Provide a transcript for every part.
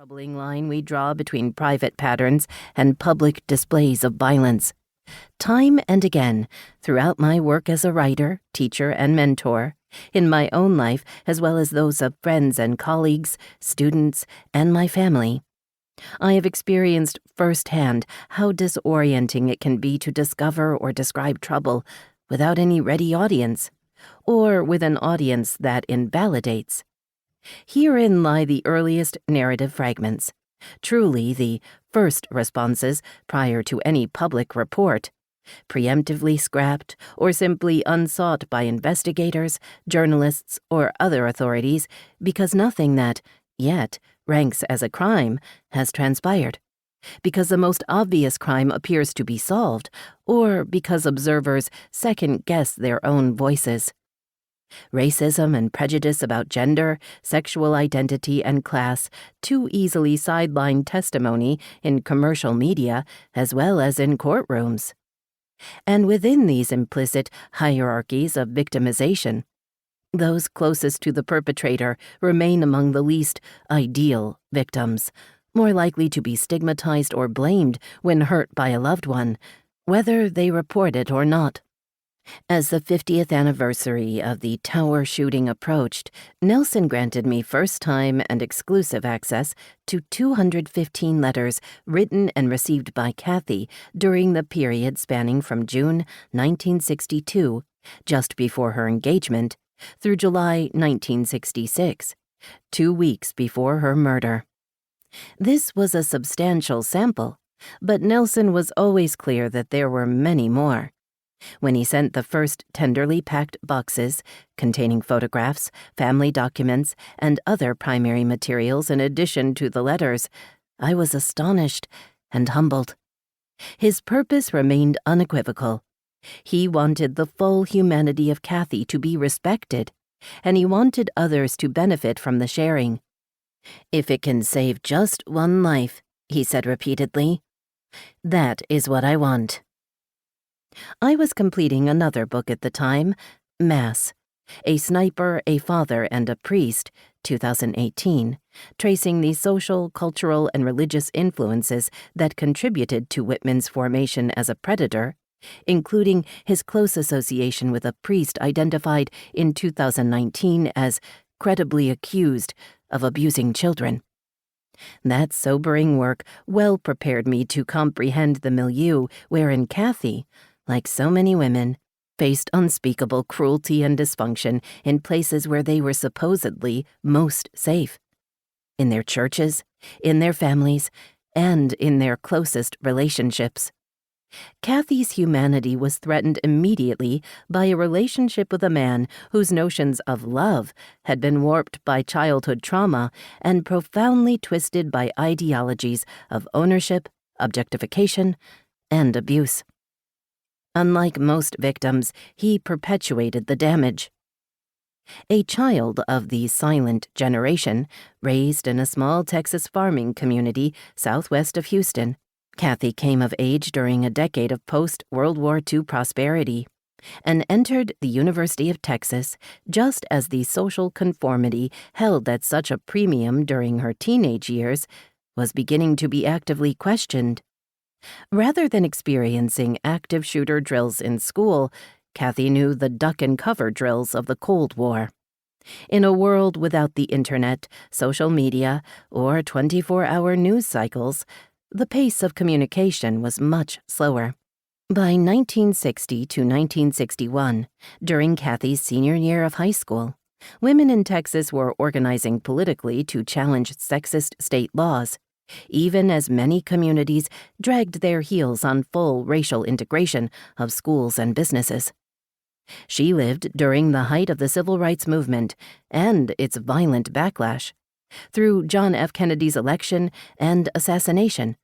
troubling line we draw between private patterns and public displays of violence. Time and again, throughout my work as a writer, teacher, and mentor, in my own life as well as those of friends and colleagues, students, and my family, I have experienced firsthand how disorienting it can be to discover or describe trouble without any ready audience, or with an audience that invalidates. Herein lie the earliest narrative fragments, truly the first responses prior to any public report, preemptively scrapped or simply unsought by investigators, journalists, or other authorities because nothing that, yet, ranks as a crime has transpired, because the most obvious crime appears to be solved, or because observers second-guess their own voices. Racism and prejudice about gender, sexual identity, and class too easily sideline testimony in commercial media as well as in courtrooms. And within these implicit hierarchies of victimization, those closest to the perpetrator remain among the least ideal victims, more likely to be stigmatized or blamed when hurt by a loved one, whether they report it or not. As the 50th anniversary of the Tower shooting approached, Nelson granted me first-time and exclusive access to 215 letters written and received by Kathy during the period spanning from June 1962, just before her engagement, through July 1966, 2 weeks before her murder. This was a substantial sample, but Nelson was always clear that there were many more. When he sent the first tenderly packed boxes containing photographs, family documents, and other primary materials in addition to the letters, I was astonished and humbled. His purpose remained unequivocal. He wanted the full humanity of Kathy to be respected, and he wanted others to benefit from the sharing. "If it can save just one life," he said repeatedly, "that is what I want." I was completing another book at the time, Mass, A Sniper, a Father, and a Priest, 2018, tracing the social, cultural, and religious influences that contributed to Whitman's formation as a predator, including his close association with a priest identified in 2019 as credibly accused of abusing children. That sobering work well prepared me to comprehend the milieu wherein Kathy, like so many women, faced unspeakable cruelty and dysfunction in places where they were supposedly most safe. In their churches, in their families, and in their closest relationships. Kathy's humanity was threatened immediately by a relationship with a man whose notions of love had been warped by childhood trauma and profoundly twisted by ideologies of ownership, objectification, and abuse. Unlike most victims, he perpetuated the damage. A child of the silent generation, raised in a small Texas farming community southwest of Houston, Kathy came of age during a decade of post-World War II prosperity and entered the University of Texas just as the social conformity held at such a premium during her teenage years was beginning to be actively questioned. Rather than experiencing active shooter drills in school, Kathy knew the duck-and-cover drills of the Cold War. In a world without the internet, social media, or 24-hour news cycles, the pace of communication was much slower. By 1960 to 1961, during Kathy's senior year of high school, women in Texas were organizing politically to challenge sexist state laws, even as many communities dragged their heels on full racial integration of schools and businesses. She lived during the height of the civil rights movement and its violent backlash, through John F. Kennedy's election and assassination,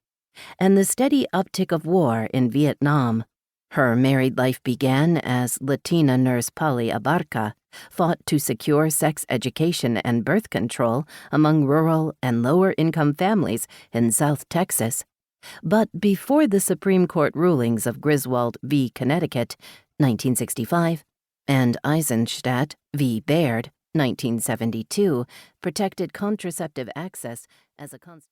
and the steady uptick of war in Vietnam. Her married life began as Latina nurse Polly Abarca fought to secure sex education and birth control among rural and lower-income families in South Texas. But before the Supreme Court rulings of Griswold v. Connecticut, 1965, and Eisenstadt v. Baird, 1972, protected contraceptive access as a